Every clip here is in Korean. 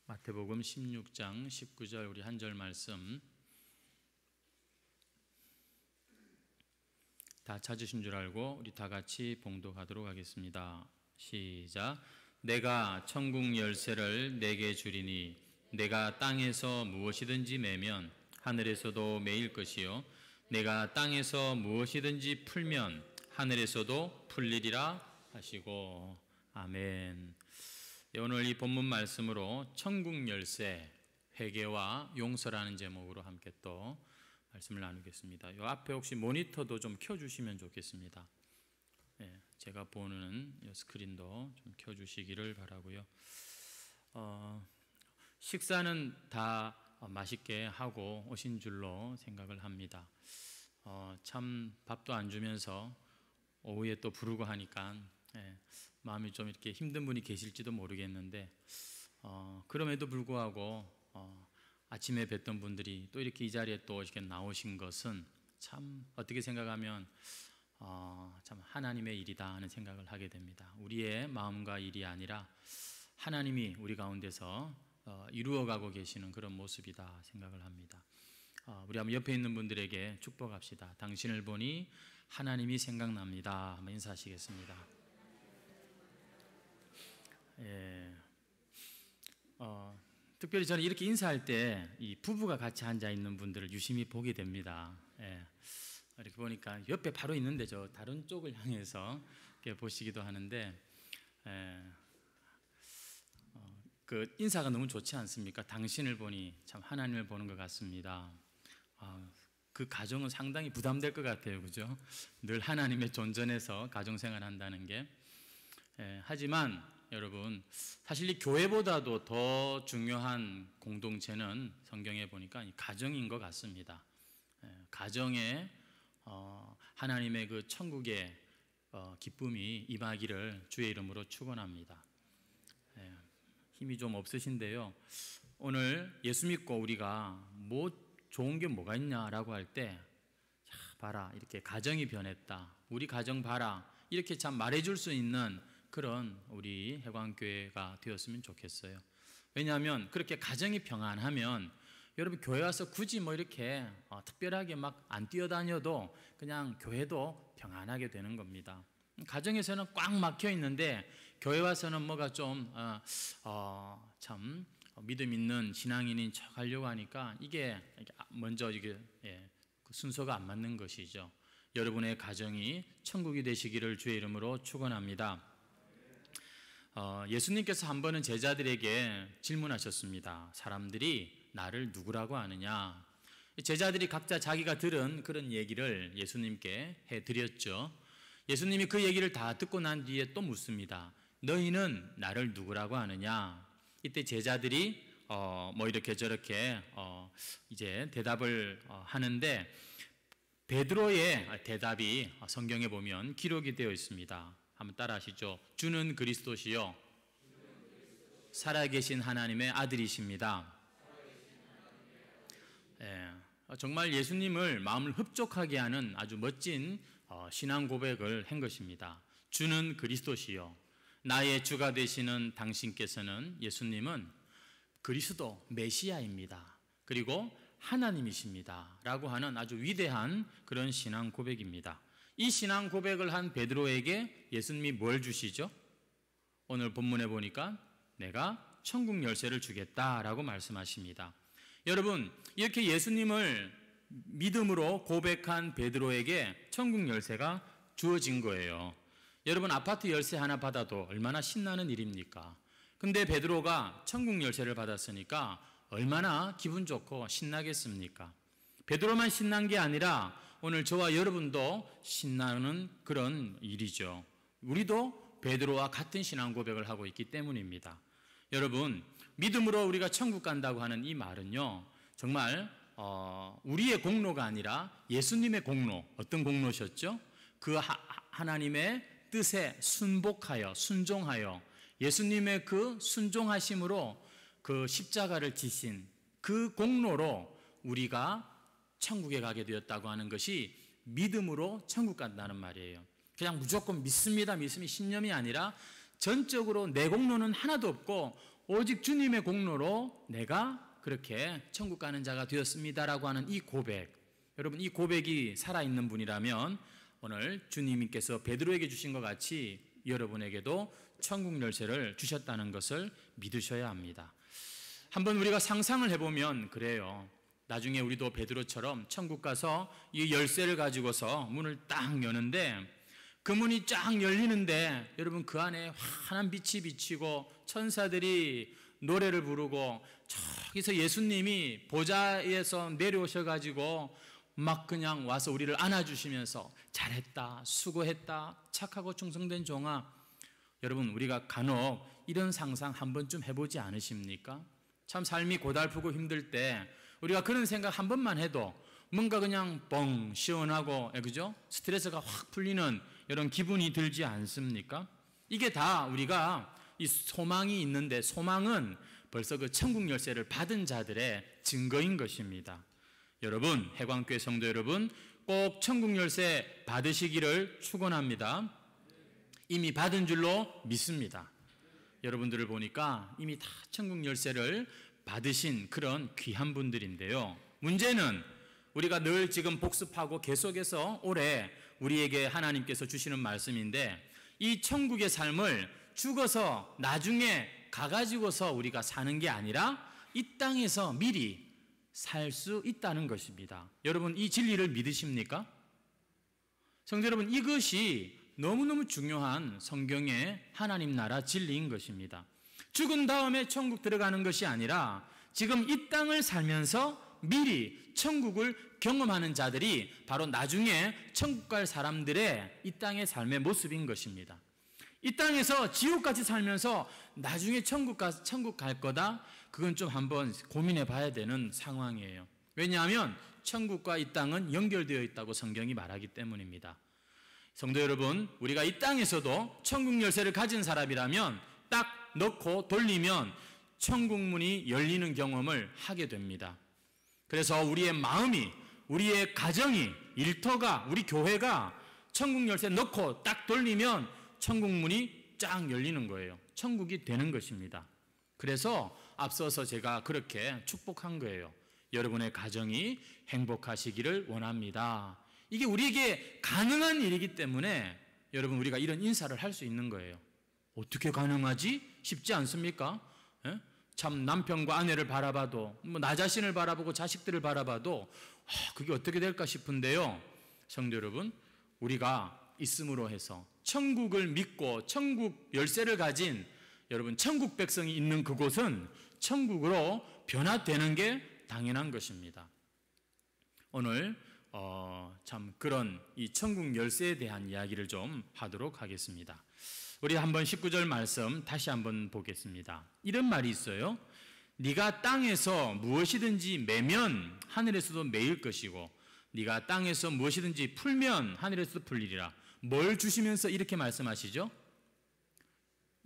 마태복음 16장 19절 우리 한 절 말씀 다 찾으신 줄 알고 우리 다 같이 봉독하도록 하겠습니다. 시작. 내가 천국 열쇠를 내게 주리니 내가 땅에서 무엇이든지 매면 하늘에서도 매일 것이요 내가 땅에서 무엇이든지 풀면 하늘에서도 풀리리라 하시고. 아멘. 오늘 이 본문 말씀으로 천국 열쇠, 회개와 용서라는 제목으로 함께 또 말씀을 나누겠습니다. 이 앞에 혹시 모니터도 좀 켜주시면 좋겠습니다. 제가 보는 이 스크린도 좀 켜주시기를 바라고요. 식사는 다 맛있게 하고 오신 줄로 생각을 합니다. 참 밥도 안 주면서 오후에 또 부르고 하니까 마음이 좀 이렇게 힘든 분이 계실지도 모르겠는데 그럼에도 불구하고 아침에 뵀던 분들이 또 이렇게 이 자리에 또 이렇게 나오신 것은 참 어떻게 생각하면 참 하나님의 일이다 하는 생각을 하게 됩니다. 우리의 마음과 일이 아니라 하나님이 우리 가운데서 이루어가고 계시는 그런 모습이다 생각을 합니다. 우리 한번 옆에 있는 분들에게 축복합시다. 당신을 보니 하나님이 생각납니다. 한번 인사하시겠습니다. 특별히 저는 이렇게 인사할 때 이 부부가 같이 앉아 있는 분들을 유심히 보게 됩니다. 이렇게 보니까 옆에 바로 있는데 저 다른 쪽을 향해서 이렇게 보시기도 하는데 그 인사가 너무 좋지 않습니까? 당신을 보니 참 하나님을 보는 것 같습니다. 그 가정은 상당히 부담될 것 같아요, 그죠? 늘 하나님의 존전에서 가정생활 한다는 게. 하지만 여러분, 사실 이 교회보다도 더 중요한 공동체는 성경에 보니까 이 가정인 것 같습니다. 가정에 하나님의 그 천국의 기쁨이 임하기를 주의 이름으로 축원합니다. 힘이 좀 없으신데요, 오늘 예수 믿고 우리가 뭐 좋은 게 뭐가 있냐라고 할 때, 봐라, 이렇게 가정이 변했다, 우리 가정 봐라, 이렇게 참 말해줄 수 있는 그런 우리 해광교회가 되었으면 좋겠어요. 왜냐하면 그렇게 가정이 평안하면 여러분 교회 와서 굳이 뭐 이렇게 특별하게 막 안 뛰어다녀도 그냥 교회도 평안하게 되는 겁니다. 가정에서는 꽉 막혀 있는데 교회 와서는 뭐가 좀 참 믿음 있는 신앙인인 척 하려고 하니까 이게 먼저 이게 그 순서가 안 맞는 것이죠. 여러분의 가정이 천국이 되시기를 주의 이름으로 축원합니다. 예수님께서 한 번은 제자들에게 질문하셨습니다. 사람들이 나를 누구라고 아느냐? 제자들이 각자 자기가 들은 그런 얘기를 예수님께 해드렸죠. 예수님이 그 얘기를 다 듣고 난 뒤에 또 묻습니다. 너희는 나를 누구라고 아느냐? 이때 제자들이 뭐 이렇게 저렇게 이제 대답을 하는데, 베드로의 대답이 성경에 보면 기록이 되어 있습니다. 한번 따라 하시죠. 주는 그리스도시요 살아계신 하나님의 아들이십니다. 정말 예수님을 마음을 흡족하게 하는 아주 멋진 신앙 고백을 한 것입니다. 주는 그리스도시요, 나의 주가 되시는 당신께서는, 예수님은 그리스도 메시아입니다. 그리고 하나님이십니다 라고 하는 아주 위대한 그런 신앙 고백입니다. 이 신앙 고백을 한 베드로에게 예수님이 뭘 주시죠? 오늘 본문에 보니까 내가 천국 열쇠를 주겠다라고 말씀하십니다. 여러분, 이렇게 예수님을 믿음으로 고백한 베드로에게 천국 열쇠가 주어진 거예요. 여러분, 아파트 열쇠 하나 받아도 얼마나 신나는 일입니까? 근데 베드로가 천국 열쇠를 받았으니까 얼마나 기분 좋고 신나겠습니까? 베드로만 신난 게 아니라 오늘 저와 여러분도 신나는 그런 일이죠. 우리도 베드로와 같은 신앙 고백을 하고 있기 때문입니다. 여러분, 믿음으로 우리가 천국 간다고 하는 이 말은요, 정말 우리의 공로가 아니라 예수님의 공로. 어떤 공로셨죠? 그 하나님의 뜻에 순복하여, 순종하여 예수님의 그 순종하심으로 그 십자가를 지신 그 공로로 우리가 천국에 가게 되었다고 하는 것이 믿음으로 천국 간다는 말이에요. 그냥 무조건 믿습니다, 믿음이 신념이 아니라 전적으로 내 공로는 하나도 없고 오직 주님의 공로로 내가 그렇게 천국 가는 자가 되었습니다라고 하는 이 고백, 여러분 이 고백이 살아있는 분이라면 오늘 주님께서 베드로에게 주신 것 같이 여러분에게도 천국 열쇠를 주셨다는 것을 믿으셔야 합니다. 한번 우리가 상상을 해보면 그래요. 나중에 우리도 베드로처럼 천국 가서 이 열쇠를 가지고서 문을 딱 여는데 그 문이 쫙 열리는데 여러분 그 안에 환한 빛이 비치고 천사들이 노래를 부르고 저기서 예수님이 보좌에서 내려오셔가지고 막 그냥 와서 우리를 안아주시면서 잘했다, 수고했다, 착하고 충성된 종아. 여러분 우리가 간혹 이런 상상 한 번쯤 해보지 않으십니까? 참 삶이 고달프고 힘들 때 우리가 그런 생각 한 번만 해도 뭔가 그냥 뻥 시원하고, 그죠? 스트레스가 확 풀리는 이런 기분이 들지 않습니까? 이게 다 우리가 이 소망이 있는데, 소망은 벌써 그 천국 열쇠를 받은 자들의 증거인 것입니다. 여러분, 해광교회 성도 여러분, 꼭 천국 열쇠 받으시기를 축원합니다. 이미 받은 줄로 믿습니다. 여러분들을 보니까 이미 다 천국 열쇠를 받으신 그런 귀한 분들인데요. 문제는 우리가 늘 지금 복습하고 계속해서 올해 우리에게 하나님께서 주시는 말씀인데, 이 천국의 삶을 죽어서 나중에 가가지고서 우리가 사는 게 아니라 이 땅에서 미리 살 수 있다는 것입니다. 여러분 이 진리를 믿으십니까? 성도 여러분, 이것이 너무너무 중요한 성경의 하나님 나라 진리인 것입니다. 죽은 다음에 천국 들어가는 것이 아니라 지금 이 땅을 살면서 미리 천국을 경험하는 자들이 바로 나중에 천국 갈 사람들의 이 땅의 삶의 모습인 것입니다. 이 땅에서 지옥같이 살면서 나중에 천국 갈 거다? 그건 좀 한번 고민해 봐야 되는 상황이에요. 왜냐하면 천국과 이 땅은 연결되어 있다고 성경이 말하기 때문입니다. 성도 여러분, 우리가 이 땅에서도 천국 열쇠를 가진 사람이라면 딱 넣고 돌리면 천국 문이 열리는 경험을 하게 됩니다. 그래서 우리의 마음이, 우리의 가정이, 일터가, 우리 교회가 천국 열쇠 넣고 딱 돌리면 천국 문이 쫙 열리는 거예요. 천국이 되는 것입니다. 그래서 앞서서 제가 그렇게 축복한 거예요. 여러분의 가정이 행복하시기를 원합니다. 이게 우리에게 가능한 일이기 때문에 여러분 우리가 이런 인사를 할 수 있는 거예요. 어떻게 가능하지? 쉽지 않습니까? 참 남편과 아내를 바라봐도, 나 자신을 바라보고 자식들을 바라봐도 그게 어떻게 될까 싶은데요. 성도 여러분, 우리가 있음으로 해서 천국을 믿고 천국 열쇠를 가진 여러분 천국 백성이 있는 그곳은 천국으로 변화되는 게 당연한 것입니다. 오늘 참 그런 이 천국 열쇠에 대한 이야기를 좀 하도록 하겠습니다. 우리 한번 19절 말씀 다시 한번 보겠습니다. 이런 말이 있어요. 네가 땅에서 무엇이든지 매면 하늘에서도 매일 것이고 네가 땅에서 무엇이든지 풀면 하늘에서도 풀리리라. 뭘 주시면서 이렇게 말씀하시죠?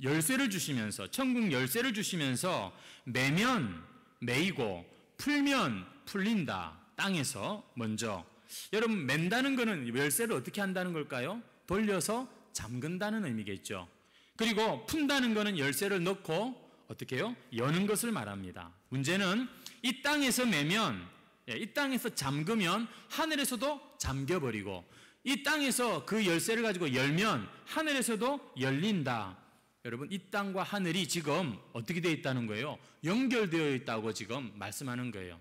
열쇠를 주시면서, 천국 열쇠를 주시면서 매면 매이고 풀면 풀린다. 땅에서 먼저. 여러분, 맨다는 거는 열쇠를 어떻게 한다는 걸까요? 돌려서 잠근다는 의미겠죠. 그리고 푼다는 거는 열쇠를 넣고 어떻게 해요? 여는 것을 말합니다. 문제는 이 땅에서 매면, 이 땅에서 잠그면 하늘에서도 잠겨버리고, 이 땅에서 그 열쇠를 가지고 열면 하늘에서도 열린다. 여러분, 이 땅과 하늘이 지금 어떻게 되어 있다는 거예요? 연결되어 있다고 지금 말씀하는 거예요.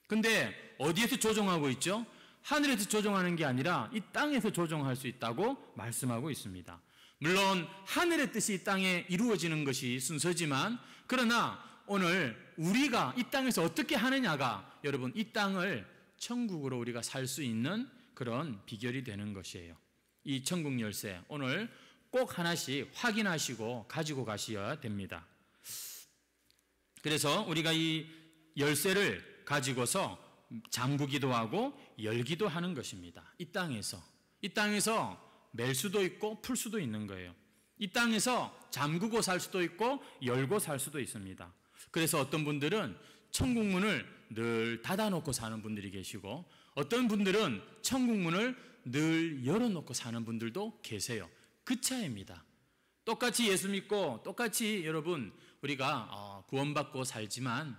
근데 어디에서 조종하고 있죠? 하늘에서 조종하는 게 아니라 이 땅에서 조종할 수 있다고 말씀하고 있습니다. 물론 하늘의 뜻이 이 땅에 이루어지는 것이 순서지만, 그러나 오늘 우리가 이 땅에서 어떻게 하느냐가 여러분 이 땅을 천국으로 우리가 살 수 있는 그런 비결이 되는 것이에요. 이 천국 열쇠 오늘 꼭 하나씩 확인하시고 가지고 가셔야 됩니다. 그래서 우리가 이 열쇠를 가지고서 잠그기도 하고 열기도 하는 것입니다. 이 땅에서 멜 수도 있고 풀 수도 있는 거예요. 이 땅에서 잠그고 살 수도 있고 열고 살 수도 있습니다. 그래서 어떤 분들은 천국 문을 늘 닫아놓고 사는 분들이 계시고, 어떤 분들은 천국 문을 늘 열어놓고 사는 분들도 계세요. 그 차이입니다. 똑같이 예수 믿고 똑같이 여러분 우리가 구원받고 살지만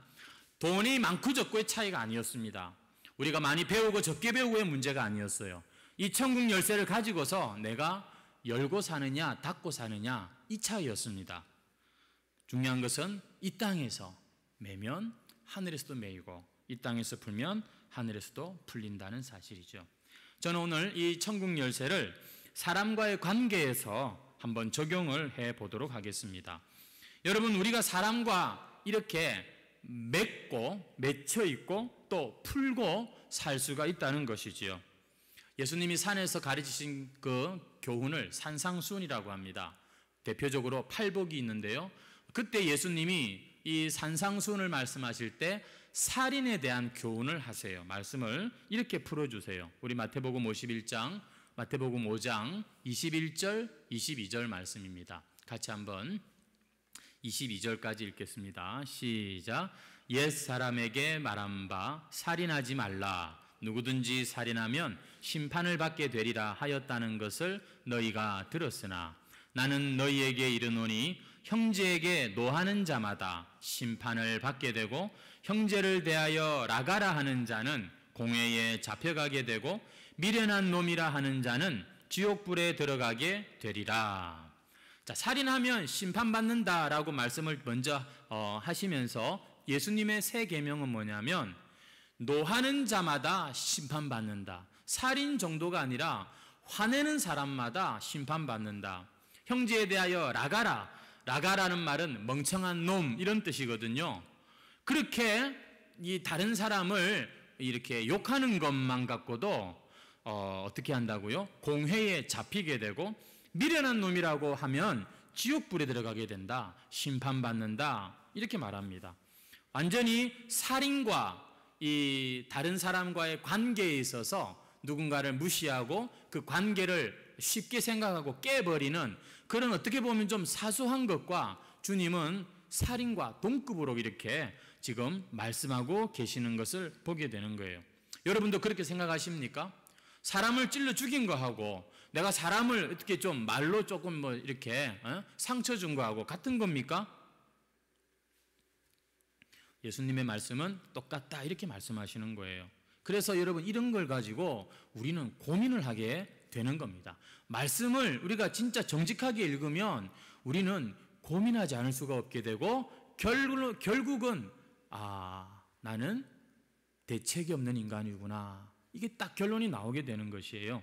돈이 많고 적고의 차이가 아니었습니다. 우리가 많이 배우고 적게 배우고의 문제가 아니었어요. 이 천국 열쇠를 가지고서 내가 열고 사느냐 닫고 사느냐 이 차이였습니다. 중요한 것은 이 땅에서 매면 하늘에서도 매이고 이 땅에서 풀면 하늘에서도 풀린다는 사실이죠. 저는 오늘 이 천국 열쇠를 사람과의 관계에서 한번 적용을 해보도록 하겠습니다. 여러분, 우리가 사람과 이렇게 맺고 맺혀 있고 또 풀고 살 수가 있다는 것이지요. 예수님이 산에서 가르치신 그 교훈을 산상수훈이라고 합니다. 대표적으로 팔복이 있는데요. 그때 예수님이 이 산상수훈을 말씀하실 때 살인에 대한 교훈을 하세요. 말씀을 이렇게 풀어주세요. 우리 마태복음 51장, 마태복음 5장 21절, 22절 말씀입니다. 같이 한번 22절까지 읽겠습니다. 시작. 옛 사람에게 말한 바 살인하지 말라. 누구든지 살인하면 심판을 받게 되리라 하였다는 것을 너희가 들었으나 나는 너희에게 이르노니 형제에게 노하는 자마다 심판을 받게 되고 형제를 대하여 라가라 하는 자는 공회에 잡혀가게 되고 미련한 놈이라 하는 자는 지옥불에 들어가게 되리라. 자, 살인하면 심판받는다라고 말씀을 먼저 하시면서 예수님의 새 계명은 뭐냐면 노하는 자마다 심판받는다. 살인 정도가 아니라 화내는 사람마다 심판받는다. 형제에 대하여 라가라. 라가라는 말은 멍청한 놈 이런 뜻이거든요. 그렇게 이 다른 사람을 이렇게 욕하는 것만 갖고도 어떻게 한다고요? 공회에 잡히게 되고 미련한 놈이라고 하면 지옥불에 들어가게 된다. 심판받는다. 이렇게 말합니다. 완전히 살인과 이 다른 사람과의 관계에 있어서 누군가를 무시하고 그 관계를 쉽게 생각하고 깨버리는 그런 어떻게 보면 좀 사소한 것과 주님은 살인과 동급으로 이렇게 지금 말씀하고 계시는 것을 보게 되는 거예요. 여러분도 그렇게 생각하십니까? 사람을 찔러 죽인 거하고 내가 사람을 어떻게 좀 말로 조금 뭐 이렇게 상처 준 거하고 같은 겁니까? 예수님의 말씀은 똑같다 이렇게 말씀하시는 거예요. 그래서 여러분 이런 걸 가지고 우리는 고민을 하게 되는 겁니다. 말씀을 우리가 진짜 정직하게 읽으면 우리는 고민하지 않을 수가 없게 되고 결국은 나는 대책이 없는 인간이구나. 이게 딱 결론이 나오게 되는 것이에요.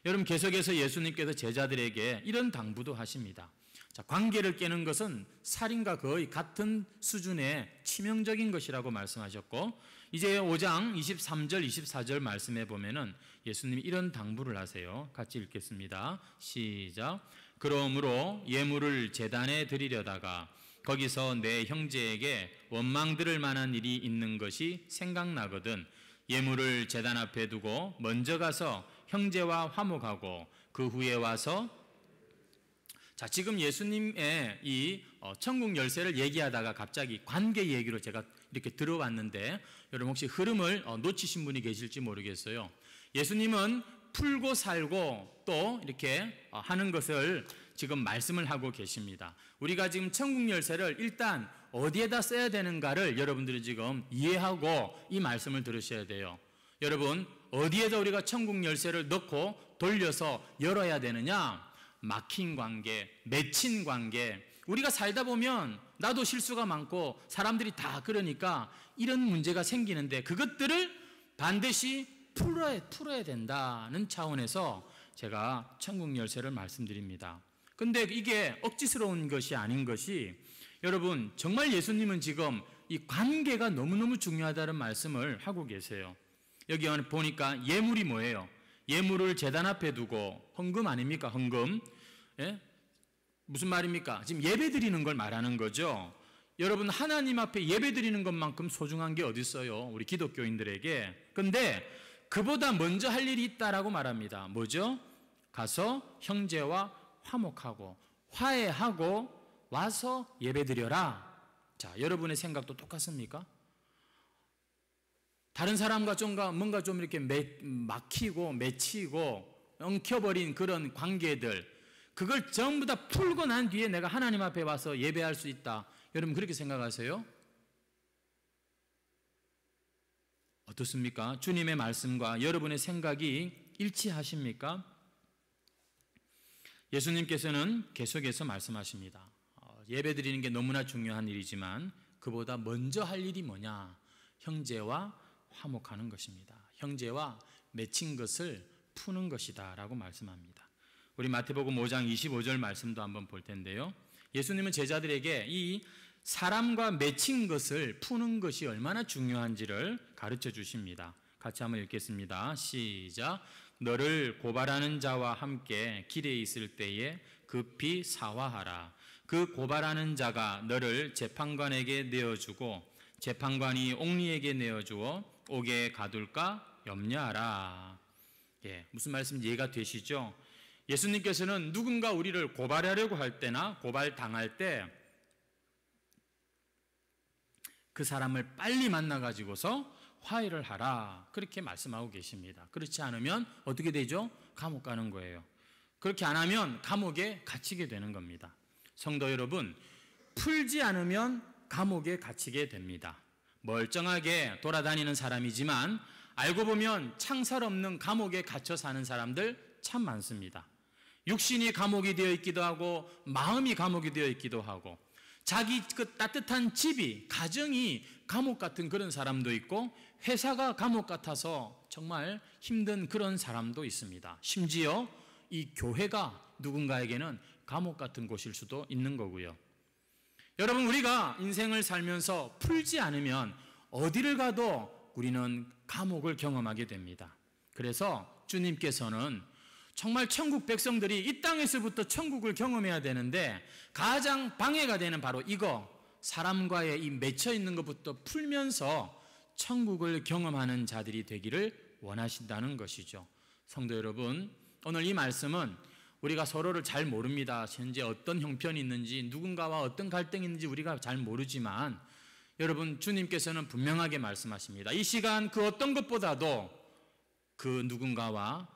여러분 계속해서 예수님께서 제자들에게 이런 당부도 하십니다. 자, 관계를 깨는 것은 살인과 거의 같은 수준의 치명적인 것이라고 말씀하셨고 이제 5장 23절 24절 말씀해 보면은 예수님이 이런 당부를 하세요. 같이 읽겠습니다. 시작. 그러므로 예물을 제단에 드리려다가 거기서 내 형제에게 원망 들을 만한 일이 있는 것이 생각나거든 예물을 제단 앞에 두고 먼저 가서 형제와 화목하고 그 후에 와서 자, 지금 예수님의 이 천국 열쇠를 얘기하다가 갑자기 관계 얘기로 제가 이렇게 들어왔는데 여러분 혹시 흐름을 놓치신 분이 계실지 모르겠어요. 예수님은 풀고 살고 또 이렇게 하는 것을 지금 말씀을 하고 계십니다. 우리가 지금 천국 열쇠를 일단 어디에다 써야 되는가를 여러분들이 지금 이해하고 이 말씀을 들으셔야 돼요. 여러분 어디에다 우리가 천국 열쇠를 넣고 돌려서 열어야 되느냐? 막힌 관계, 맺힌 관계. 우리가 살다 보면 나도 실수가 많고 사람들이 다 그러니까 이런 문제가 생기는데 그것들을 반드시 풀어야 된다는 차원에서 제가 천국 열쇠를 말씀드립니다. 근데 이게 억지스러운 것이 아닌 것이 여러분 정말 예수님은 지금 이 관계가 너무너무 중요하다는 말씀을 하고 계세요. 여기 보니까 예물이 뭐예요? 예물을 제단 앞에 두고 헌금 아닙니까? 헌금. 예? 무슨 말입니까? 지금 예배 드리는 걸 말하는 거죠. 여러분 하나님 앞에 예배 드리는 것만큼 소중한 게 어디 있어요? 우리 기독교인들에게. 근데 그보다 먼저 할 일이 있다라고 말합니다. 뭐죠? 가서 형제와 화목하고 화해하고 와서 예배 드려라. 자, 여러분의 생각도 똑같습니까? 다른 사람과 뭔가 좀 이렇게 막히고 맺히고 엉켜버린 그런 관계들 그걸 전부 다 풀고 난 뒤에 내가 하나님 앞에 와서 예배할 수 있다. 여러분 그렇게 생각하세요? 어떻습니까? 주님의 말씀과 여러분의 생각이 일치하십니까? 예수님께서는 계속해서 말씀하십니다. 예배 드리는 게 너무나 중요한 일이지만 그보다 먼저 할 일이 뭐냐? 형제와 화목하는 것입니다. 형제와 맺힌 것을 푸는 것이다 라고 말씀합니다. 우리 마태복음 5장 25절 말씀도 한번 볼 텐데요. 예수님은 제자들에게 이 사람과 맺힌 것을 푸는 것이 얼마나 중요한지를 가르쳐 주십니다. 같이 한번 읽겠습니다. 시작. 너를 고발하는 자와 함께 길에 있을 때에 급히 사화하라. 그 고발하는 자가 너를 재판관에게 내어주고 재판관이 옥리에게 내어주어 옥에 가둘까 염려하라. 무슨 말씀인지 이해가 되시죠? 예수님께서는 누군가 우리를 고발하려고 할 때나 고발당할 때 그 사람을 빨리 만나가지고서 화해를 하라. 그렇게 말씀하고 계십니다. 그렇지 않으면 어떻게 되죠? 감옥 가는 거예요. 그렇게 안 하면 감옥에 갇히게 되는 겁니다. 성도 여러분, 풀지 않으면 감옥에 갇히게 됩니다. 멀쩡하게 돌아다니는 사람이지만 알고 보면 창살 없는 감옥에 갇혀 사는 사람들 참 많습니다. 육신이 감옥이 되어 있기도 하고 마음이 감옥이 되어 있기도 하고 자기 그 따뜻한 집이 가정이 감옥 같은 그런 사람도 있고 회사가 감옥 같아서 정말 힘든 그런 사람도 있습니다. 심지어 이 교회가 누군가에게는 감옥 같은 곳일 수도 있는 거고요. 여러분 우리가 인생을 살면서 풀지 않으면 어디를 가도 우리는 감옥을 경험하게 됩니다. 그래서 주님께서는 정말 천국 백성들이 이 땅에서부터 천국을 경험해야 되는데 가장 방해가 되는 바로 이거 사람과의 이 맺혀 있는 것부터 풀면서 천국을 경험하는 자들이 되기를 원하신다는 것이죠. 성도 여러분, 오늘 이 말씀은 우리가 서로를 잘 모릅니다. 현재 어떤 형편이 있는지 누군가와 어떤 갈등이 있는지 우리가 잘 모르지만 여러분 주님께서는 분명하게 말씀하십니다. 이 시간 그 어떤 것보다도 그 누군가와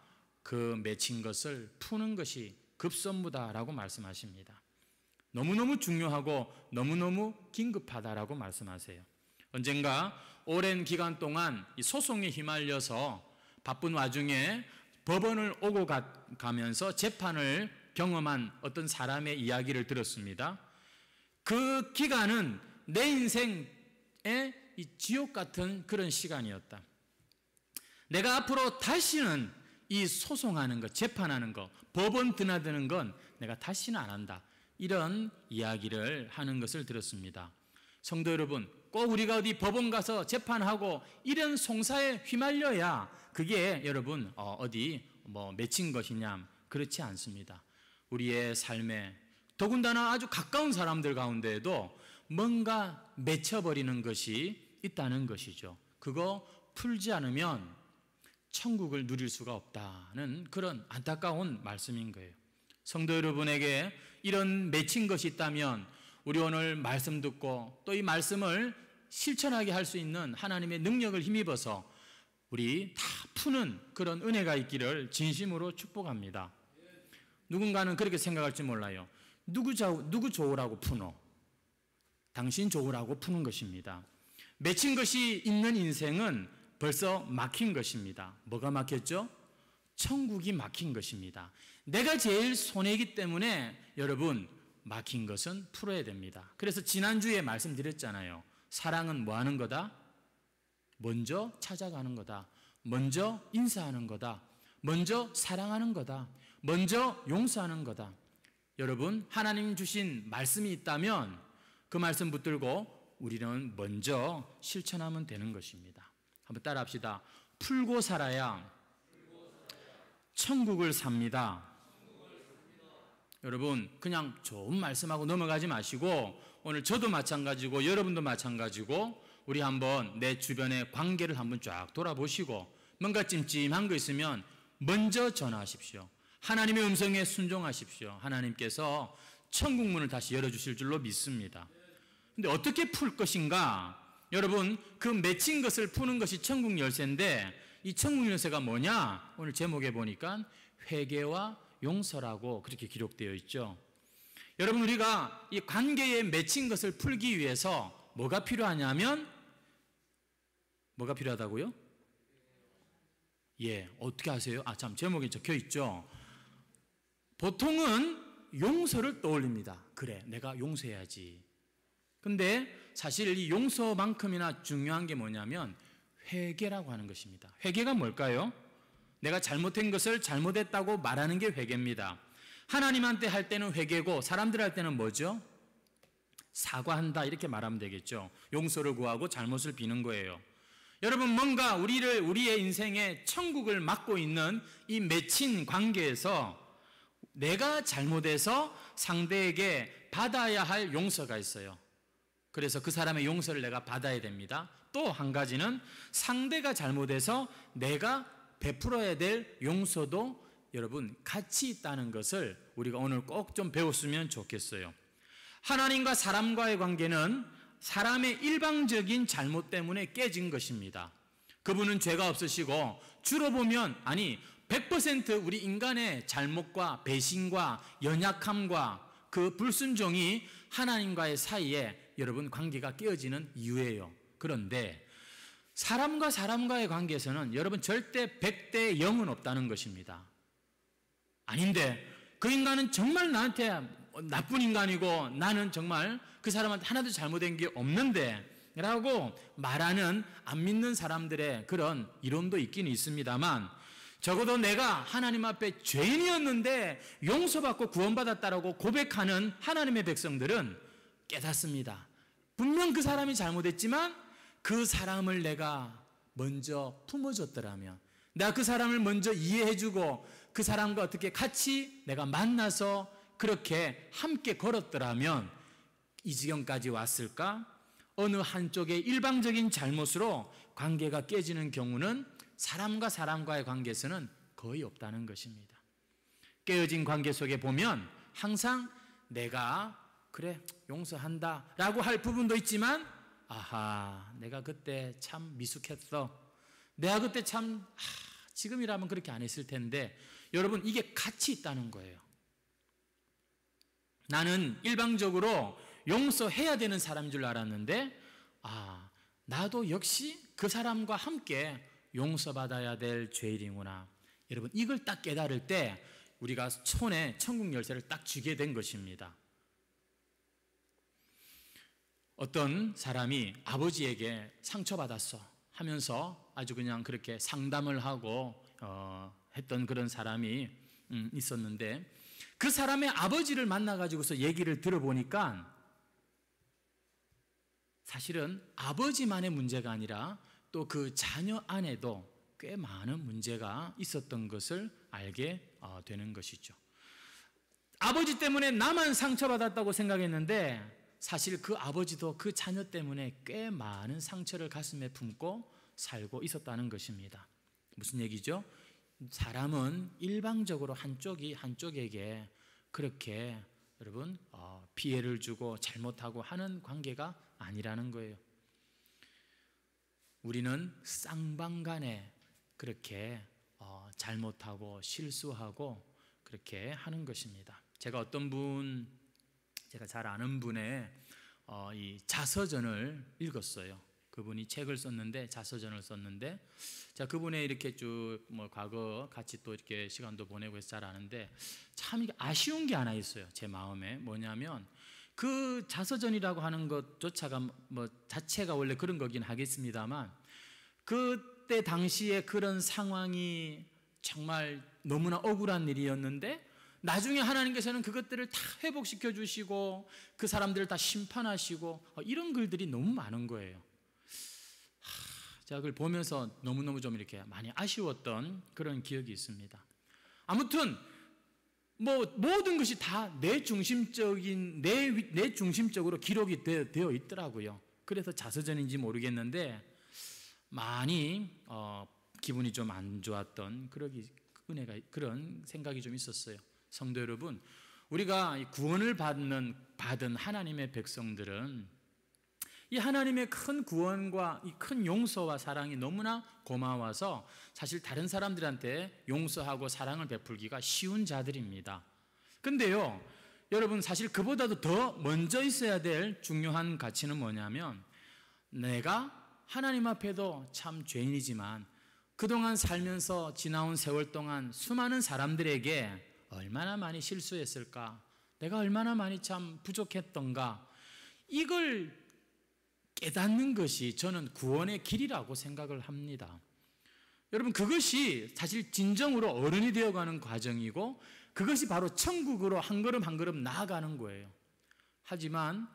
그 맺힌 것을 푸는 것이 급선무다라고 말씀하십니다. 너무너무 중요하고 너무너무 긴급하다라고 말씀하세요. 언젠가 오랜 기간 동안 이 소송에 휘말려서 바쁜 와중에 법원을 오고 가면서 재판을 경험한 어떤 사람의 이야기를 들었습니다. 그 기간은 내 인생의 이 지옥 같은 그런 시간이었다. 내가 앞으로 다시는 이 소송하는 것, 재판하는 것, 법원 드나드는 건 내가 다시는 안 한다. 이런 이야기를 하는 것을 들었습니다. 성도 여러분, 꼭 우리가 어디 법원 가서 재판하고 이런 송사에 휘말려야 그게 여러분 어디 맺힌 것이냐? 그렇지 않습니다. 우리의 삶에 더군다나 아주 가까운 사람들 가운데에도 뭔가 맺혀버리는 것이 있다는 것이죠. 그거 풀지 않으면 천국을 누릴 수가 없다는 그런 안타까운 말씀인 거예요. 성도 여러분에게 이런 맺힌 것이 있다면 우리 오늘 말씀 듣고 또 이 말씀을 실천하게 할 수 있는 하나님의 능력을 힘입어서 우리 다 푸는 그런 은혜가 있기를 진심으로 축복합니다. 누군가는 그렇게 생각할지 몰라요. 누구 좋으라고 푸노? 당신 좋으라고 푸는 것입니다. 맺힌 것이 있는 인생은 벌써 막힌 것입니다. 뭐가 막혔죠? 천국이 막힌 것입니다. 내가 제일 손해이기 때문에 여러분 막힌 것은 풀어야 됩니다. 그래서 지난주에 말씀드렸잖아요. 사랑은 뭐 하는 거다? 먼저 찾아가는 거다. 먼저 인사하는 거다. 먼저 사랑하는 거다. 먼저 용서하는 거다. 여러분 하나님 주신 말씀이 있다면 그 말씀 붙들고 우리는 먼저 실천하면 되는 것입니다. 한번 따라 합시다. 풀고 살아야 천국을 삽니다. 여러분 그냥 좋은 말씀하고 넘어가지 마시고 오늘 저도 마찬가지고 여러분도 마찬가지고 우리 한번 내 주변의 관계를 한번 쫙 돌아보시고 뭔가 찜찜한 거 있으면 먼저 전화하십시오. 하나님의 음성에 순종하십시오. 하나님께서 천국 문을 다시 열어주실 줄로 믿습니다. 근데 어떻게 풀 것인가? 여러분 그 맺힌 것을 푸는 것이 천국 열쇠인데 이 천국 열쇠가 뭐냐? 오늘 제목에 보니까 회개와 용서라고 그렇게 기록되어 있죠. 여러분, 우리가 이 관계에 맺힌 것을 풀기 위해서 뭐가 필요하냐면, 뭐가 필요하다고요? 예, 어떻게 아세요? 참, 제목에 적혀 있죠. 보통은 용서를 떠올립니다. 그래, 내가 용서해야지. 근데 사실 이 용서만큼이나 중요한 게 뭐냐면 회개라고 하는 것입니다. 회개가 뭘까요? 내가 잘못한 것을 잘못했다고 말하는 게 회개입니다. 하나님한테 할 때는 회개고, 사람들 할 때는 뭐죠? 사과한다, 이렇게 말하면 되겠죠. 용서를 구하고 잘못을 비는 거예요. 여러분, 뭔가 우리의 인생에 천국을 맡고 있는 이 맺힌 관계에서 내가 잘못해서 상대에게 받아야 할 용서가 있어요. 그래서 그 사람의 용서를 내가 받아야 됩니다. 또 한 가지는 상대가 잘못해서 내가 베풀어야 될 용서도 여러분 같이 있다는 것을 우리가 오늘 꼭 좀 배웠으면 좋겠어요. 하나님과 사람과의 관계는 사람의 일방적인 잘못 때문에 깨진 것입니다. 그분은 죄가 없으시고 주로 보면 100% 우리 인간의 잘못과 배신과 연약함과 그 불순종이 하나님과의 사이에 여러분 관계가 깨어지는 이유예요. 그런데 사람과 사람과의 관계에서는 여러분 절대 100대 0은 없다는 것입니다. 아닌데 그 인간은 정말 나한테 나쁜 인간이고 나는 정말 그 사람한테 하나도 잘못된 게 없는데 라고 말하는 안 믿는 사람들의 그런 이론도 있긴 있습니다만, 적어도 내가 하나님 앞에 죄인이었는데 용서받고 구원받았다라고 고백하는 하나님의 백성들은 깨닫습니다. 분명 그 사람이 잘못했지만 그 사람을 내가 먼저 품어줬더라면, 내가 그 사람을 먼저 이해해주고 그 사람과 어떻게 같이 내가 만나서 그렇게 함께 걸었더라면 이 지경까지 왔을까? 어느 한쪽의 일방적인 잘못으로 관계가 깨지는 경우는 사람과 사람과의 관계에서는 거의 없다는 것입니다. 깨어진 관계 속에 보면 항상 내가 그래 용서한다 라고 할 부분도 있지만, 내가 그때 참 미숙했어, 내가 그때 참 지금이라면 그렇게 안 했을 텐데, 여러분 이게 같이 있다는 거예요. 나는 일방적으로 용서해야 되는 사람인 줄 알았는데 나도 역시 그 사람과 함께 용서받아야 될 죄인이구나. 여러분 이걸 딱 깨달을 때 우리가 손에 천국 열쇠를 딱 쥐게 된 것입니다. 어떤 사람이 아버지에게 상처받았어 하면서 아주 그냥 그렇게 상담을 하고 했던 그런 사람이 있었는데, 그 사람의 아버지를 만나가지고서 얘기를 들어보니까 사실은 아버지만의 문제가 아니라 또 그 자녀 안에도 꽤 많은 문제가 있었던 것을 알게 되는 것이죠. 아버지 때문에 나만 상처받았다고 생각했는데 사실 그 아버지도 그 자녀 때문에 꽤 많은 상처를 가슴에 품고 살고 있었다는 것입니다. 무슨 얘기죠? 사람은 일방적으로 한쪽이 한쪽에게 그렇게 여러분 피해를 주고 잘못하고 하는 관계가 아니라는 거예요. 우리는 쌍방간에 그렇게 잘못하고 실수하고 그렇게 하는 것입니다. 제가 제가 잘 아는 분의 이 자서전을 읽었어요. 그분이 책을 썼는데, 자서전을 썼는데, 자, 그분의 이렇게 쭉 과거 같이 또 이렇게 시간도 보내고 해서 잘 아는데, 참 이게 아쉬운 게 하나 있어요. 제 마음에. 뭐냐면, 그 자서전이라고 하는 것조차가 자체가 원래 그런 거긴 하겠습니다만, 그때 당시에 그런 상황이 정말 너무나 억울한 일이었는데, 나중에 하나님께서는 그것들을 다 회복시켜 주시고 그 사람들을 다 심판하시고 이런 글들이 너무 많은 거예요. 제가 그걸 보면서 너무너무 좀 이렇게 많이 아쉬웠던 그런 기억이 있습니다. 아무튼 모든 것이 다 내 중심적으로 기록이 되어 있더라고요. 그래서 자서전인지 모르겠는데 많이 기분이 좀 안 좋았던 그런 생각이 좀 있었어요. 성도 여러분, 우리가 구원을 받은 하나님의 백성들은 이 하나님의 큰 구원과 이 큰 용서와 사랑이 너무나 고마워서 사실 다른 사람들한테 용서하고 사랑을 베풀기가 쉬운 자들입니다. 근데요, 여러분, 사실 그보다도 더 먼저 있어야 될 중요한 가치는 뭐냐면, 내가 하나님 앞에도 참 죄인이지만 그동안 살면서 지나온 세월 동안 수많은 사람들에게 얼마나 많이 실수했을까, 내가 얼마나 많이 참 부족했던가, 이걸 깨닫는 것이 저는 구원의 길이라고 생각을 합니다. 여러분, 그것이 사실 진정으로 어른이 되어가는 과정이고, 그것이 바로 천국으로 한 걸음 한 걸음 나아가는 거예요. 하지만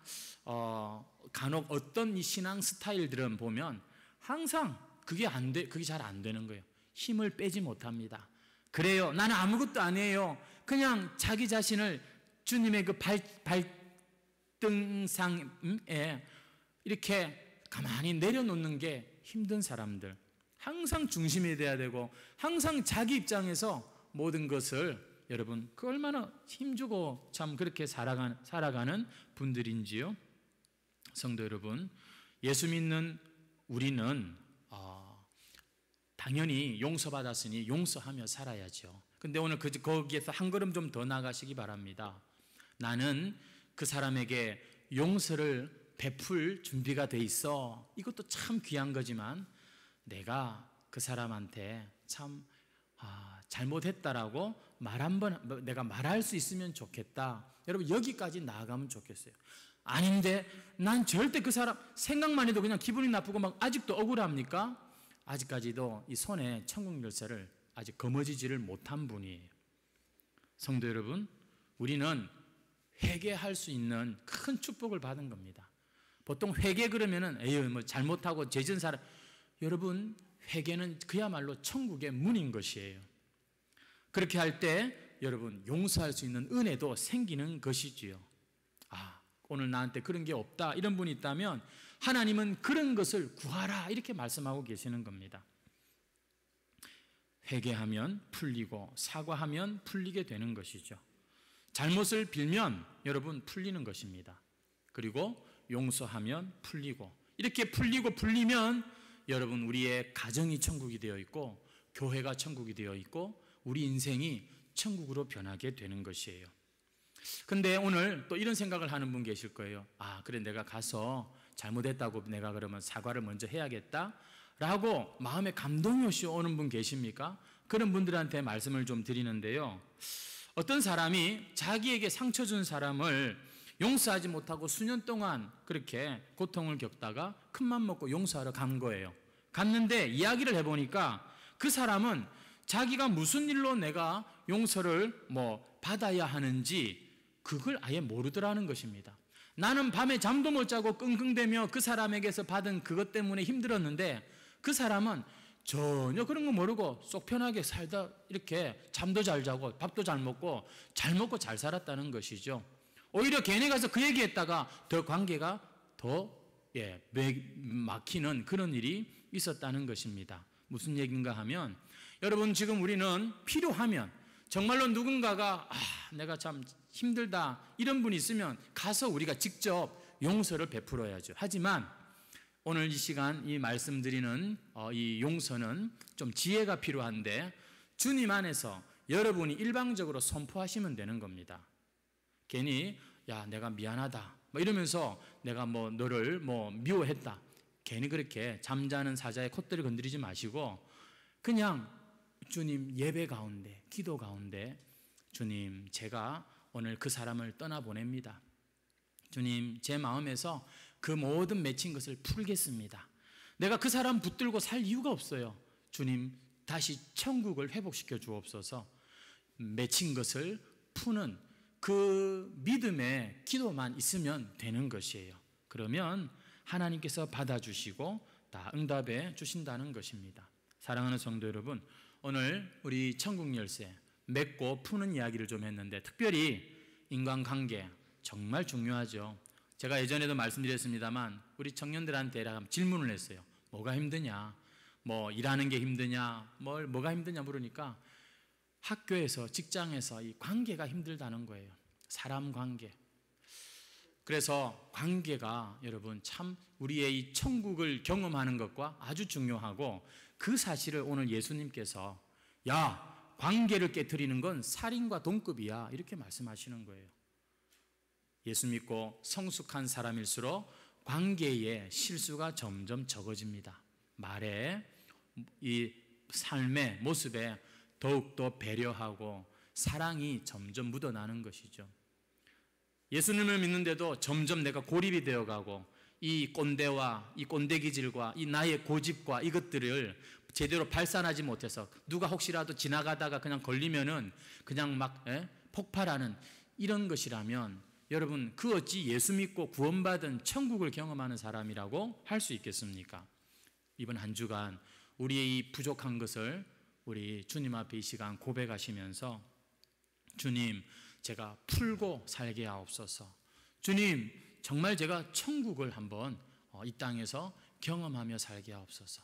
간혹 어떤 이 신앙 스타일들은 보면 항상 그게 잘 안 되는 거예요. 힘을 빼지 못합니다. 그래요, 나는 아무것도 아니에요. 그냥 자기 자신을 주님의 그 발등상에 이렇게 가만히 내려놓는 게 힘든 사람들, 항상 중심이 돼야 되고 항상 자기 입장에서 모든 것을, 여러분, 그 얼마나 힘주고 참 그렇게 살아가는 분들인지요. 성도 여러분, 예수 믿는 우리는 당연히 용서받았으니 용서하며 살아야죠. 근데 오늘 거기에서 한 걸음 좀 더 나가시기 바랍니다. 나는 그 사람에게 용서를 베풀 준비가 돼 있어. 이것도 참 귀한 거지만 내가 그 사람한테 참 잘못했다라고 내가 말할 수 있으면 좋겠다. 여러분, 여기까지 나아가면 좋겠어요. 아닌데 난 절대 그 사람 생각만 해도 그냥 기분이 나쁘고 막 아직도 억울합니까? 아직까지도 이 손에 천국 열쇠를 아직 거머쥐지를 못한 분이에요. 성도 여러분, 우리는 회개할 수 있는 큰 축복을 받은 겁니다. 보통 회개 그러면은 뭐 잘못하고 죄진 사람, 여러분, 회개는 그야말로 천국의 문인 것이에요. 그렇게 할 때 여러분, 용서할 수 있는 은혜도 생기는 것이지요. 오늘 나한테 그런 게 없다, 이런 분이 있다면 하나님은 그런 것을 구하라, 이렇게 말씀하고 계시는 겁니다. 회개하면 풀리고 사과하면 풀리게 되는 것이죠. 잘못을 빌면 여러분 풀리는 것입니다. 그리고 용서하면 풀리고, 이렇게 풀리고 풀리면 여러분, 우리의 가정이 천국이 되어 있고 교회가 천국이 되어 있고 우리 인생이 천국으로 변하게 되는 것이에요. 근데 오늘 또 이런 생각을 하는 분 계실 거예요. 그래, 내가 가서 잘못했다고 내가 그러면 사과를 먼저 해야겠다 라고 마음에 감동이 없이 오는 분 계십니까? 그런 분들한테 말씀을 좀 드리는데요, 어떤 사람이 자기에게 상처 준 사람을 용서하지 못하고 수년 동안 그렇게 고통을 겪다가 큰맘 먹고 용서하러 간 거예요. 갔는데 이야기를 해보니까 그 사람은 자기가 무슨 일로 내가 용서를 받아야 하는지 그걸 아예 모르더라는 것입니다. 나는 밤에 잠도 못 자고 끙끙대며 그 사람에게서 받은 그것 때문에 힘들었는데 그 사람은 전혀 그런 거 모르고 속 편하게 살다 이렇게 잠도 잘 자고 밥도 잘 먹고 잘 살았다는 것이죠. 오히려 걔네 가서 그 얘기했다가 더 관계가 더 막히는 그런 일이 있었다는 것입니다. 무슨 얘기인가 하면, 여러분, 지금 우리는 필요하면 정말로 누군가가 내가 참 힘들다 이런 분이 있으면 가서 우리가 직접 용서를 베풀어야죠. 하지만 오늘 이 시간 이 말씀드리는 이 용서는 좀 지혜가 필요한데, 주님 안에서 여러분이 일방적으로 선포하시면 되는 겁니다. 괜히 내가 미안하다 이러면서 내가 너를 미워했다, 괜히 그렇게 잠자는 사자의 콧대를 건드리지 마시고 그냥 주님, 예배 가운데 기도 가운데 주님, 제가 오늘 그 사람을 떠나보냅니다. 주님, 제 마음에서 그 모든 맺힌 것을 풀겠습니다. 내가 그 사람 붙들고 살 이유가 없어요. 주님, 다시 천국을 회복시켜 주옵소서. 맺힌 것을 푸는 그 믿음의 기도만 있으면 되는 것이에요. 그러면 하나님께서 받아주시고 다 응답해 주신다는 것입니다. 사랑하는 성도 여러분, 오늘 우리 천국 열쇠 맺고 푸는 이야기를 좀 했는데, 특별히 인간관계 정말 중요하죠. 제가 예전에도 말씀드렸습니다만 우리 청년들한테 질문을 했어요. 뭐가 힘드냐, 일하는 게 힘드냐, 뭐가 힘드냐 물으니까 학교에서 직장에서 이 관계가 힘들다는 거예요. 사람 관계. 그래서 관계가 여러분 참 우리의 이 천국을 경험하는 것과 아주 중요하고, 그 사실을 오늘 예수님께서 야, 관계를 깨트리는 건 살인과 동급이야, 이렇게 말씀하시는 거예요. 예수 믿고 성숙한 사람일수록 관계에 실수가 점점 적어집니다. 말에, 이 삶의 모습에 더욱더 배려하고 사랑이 점점 묻어나는 것이죠. 예수님을 믿는데도 점점 내가 고립이 되어가고, 이 꼰대와 이 꼰대 기질과 이 나의 고집과 이것들을 제대로 발산하지 못해서 누가 혹시라도 지나가다가 그냥 걸리면은 그냥 막 폭발하는 이런 것이라면, 여러분 그 어찌 예수 믿고 구원받은 천국을 경험하는 사람이라고 할 수 있겠습니까? 이번 한 주간 우리의 이 부족한 것을 우리 주님 앞에 이 시간 고백하시면서, 주님, 제가 풀고 살게 하옵소서. 주님, 정말 제가 천국을 한번 이 땅에서 경험하며 살게 하옵소서.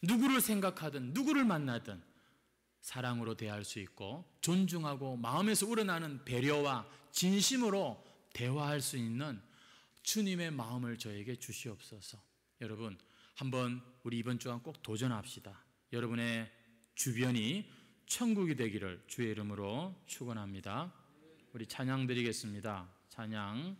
누구를 생각하든 누구를 만나든 사랑으로 대할 수 있고, 존중하고 마음에서 우러나는 배려와 진심으로 대화할 수 있는 주님의 마음을 저에게 주시옵소서. 여러분, 한번 우리 이번 주간 꼭 도전합시다. 여러분의 주변이 천국이 되기를 주의 이름으로 축원합니다. 우리 찬양 드리겠습니다. 찬양.